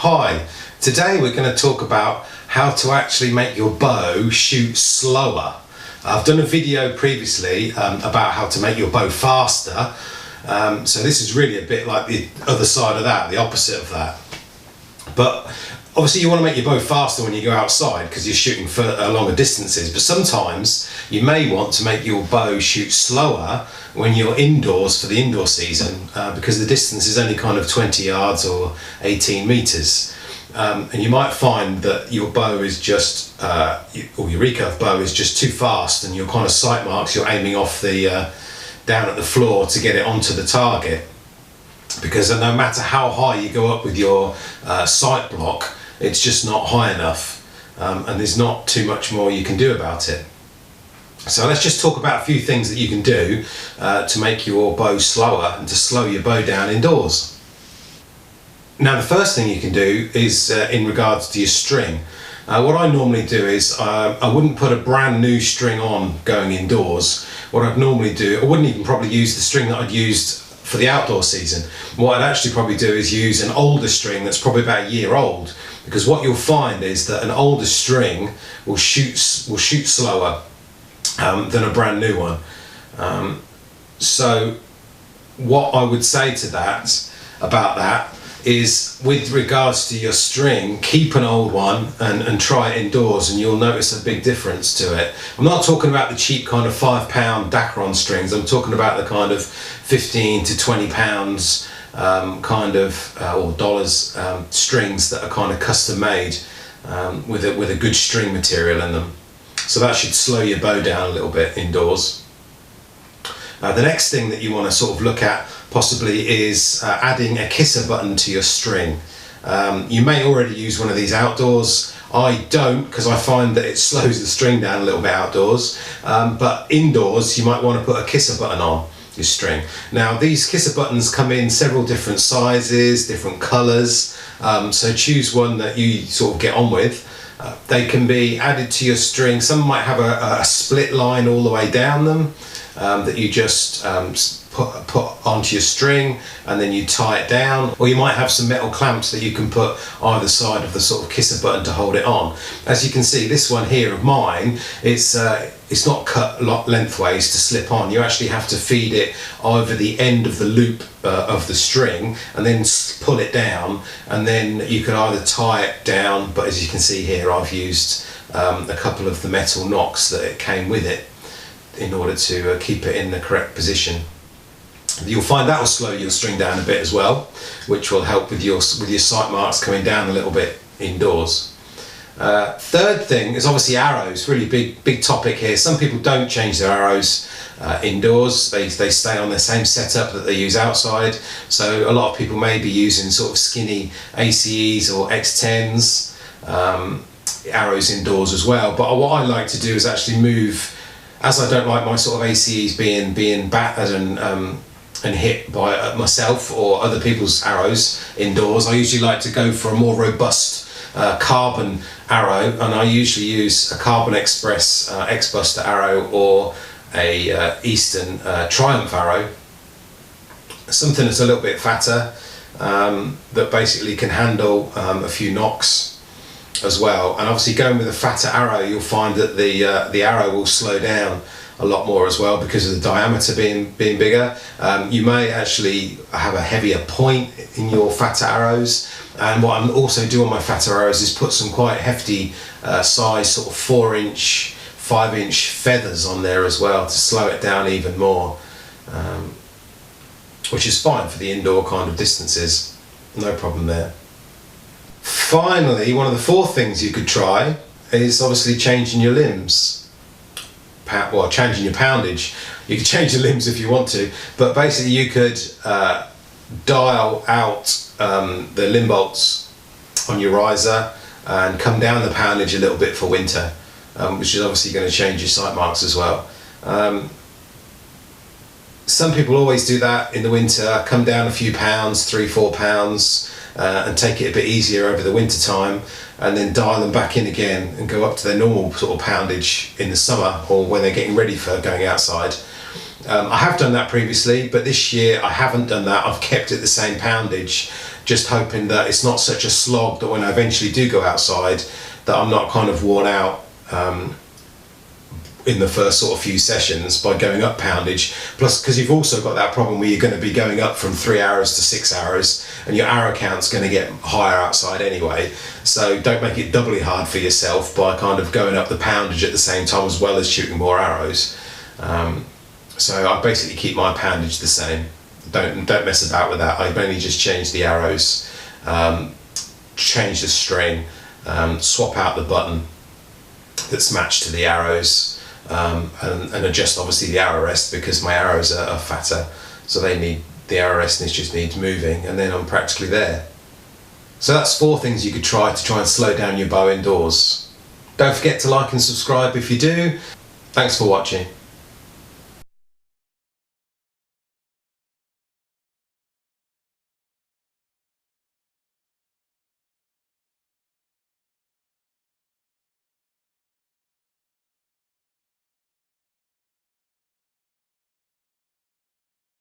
Hi, today we're going to talk about how to actually make your bow shoot slower. I've done a video previously about how to make your bow faster, so this is really a bit like the other side of that, the opposite of that. But obviously you want to make your bow faster when you go outside because you're shooting for longer distances, but sometimes you may want to make your bow shoot slower when you're indoors for the indoor season because the distance is only kind of 20 yards or 18 meters. And you might find that your bow is just, or your recurve bow is just too fast, and your kind of sight marks you're aiming off the down at the floor to get it onto the target. Because no matter how high you go up with your sight block, it's just not high enough, and there's not too much more you can do about it. So let's just talk about a few things that you can do to make your bow slower and to slow your bow down indoors. Now the first thing you can do is in regards to your string. What I normally do is I wouldn't put a brand new string on going indoors. What I'd normally do, I wouldn't even probably use the string that I'd used for the outdoor season. What I'd actually probably do is use an older string that's probably about a year old, because what you'll find is that an older string will shoot slower than a brand new one. So what I would say to that, about that, is with regards to your string, keep an old one and try it indoors, and you'll notice a big difference to it. I'm not talking about the cheap kind of £5 Dacron strings. I'm talking about the kind of 15 to 20 pounds kind of or dollars strings that are kind of custom made with a good string material in them. So that should slow your bow down a little bit indoors. The next thing that you want to sort of look at possibly is adding a kisser button to your string. You may already use one of these outdoors. I don't, because I find that it slows the string down a little bit outdoors, but indoors you might want to put a kisser button on your string. Now these kisser buttons come in several different sizes, different colours, so choose one that you sort of get on with. They can be added to your string. Some might have a split line all the way down them that you just put onto your string and then you tie it down, or you might have some metal clamps that you can put either side of the sort of kisser button to hold it on. As you can see, this one here of mine, it's not cut lengthways to slip on. You actually have to feed it over the end of the loop of the string and then pull it down, and then you can either tie it down, but as you can see here, I've used a couple of the metal nocks that it came with it in order to keep it in the correct position. You'll find that will slow your string down a bit as well, which will help with your sight marks coming down a little bit indoors. Third thing is obviously arrows. Really big topic here. Some people don't change their arrows indoors. They stay on the same setup that they use outside. So a lot of people may be using sort of skinny ACEs or X10s arrows indoors as well. But what I like to do is actually move, as I don't like my sort of ACEs being battered and hit by myself or other people's arrows indoors. I usually like to go for a more robust carbon arrow, and I usually use a Carbon Express X-Buster arrow or a Eastern Triumph arrow, something that's a little bit fatter, that basically can handle a few knocks as well. And obviously going with a fatter arrow, you'll find that the arrow will slow down a lot more as well because of the diameter being bigger. You may actually have a heavier point in your fatter arrows, and what I'm also do on my fatter arrows is put some quite hefty size sort of 4-inch, 5-inch feathers on there as well to slow it down even more, which is fine for the indoor kind of distances, no problem there. Finally, one of the fourth things you could try is obviously changing your limbs. Well, changing your poundage. You could change the limbs if you want to, but basically you could dial out the limb bolts on your riser and come down the poundage a little bit for winter, which is obviously going to change your sight marks as well. Some people always do that in the winter, come down a few pounds, 3-4 pounds, and take it a bit easier over the winter time, and then dial them back in again and go up to their normal sort of poundage in the summer or when they're getting ready for going outside. I have done that previously, but this year I haven't done that. I've kept it the same poundage just hoping that it's not such a slog that when I eventually do go outside that I'm not kind of worn out in the first sort of few sessions by going up poundage. Plus, because you've also got that problem where you're going to be going up from 3 arrows to 6 arrows, and your arrow count's going to get higher outside anyway. So don't make it doubly hard for yourself by kind of going up the poundage at the same time as well as shooting more arrows. So I basically keep my poundage the same. Don't mess about with that. I've only just changed the arrows, change the string, swap out the button that's matched to the arrows, and adjust obviously the arrow rest because my arrows are fatter, so they need the arrow rest and it just needs moving, and then I'm practically there. So that's 4 things you could try and slow down your bow indoors. Don't forget to like and subscribe if you do. Thanks for watching.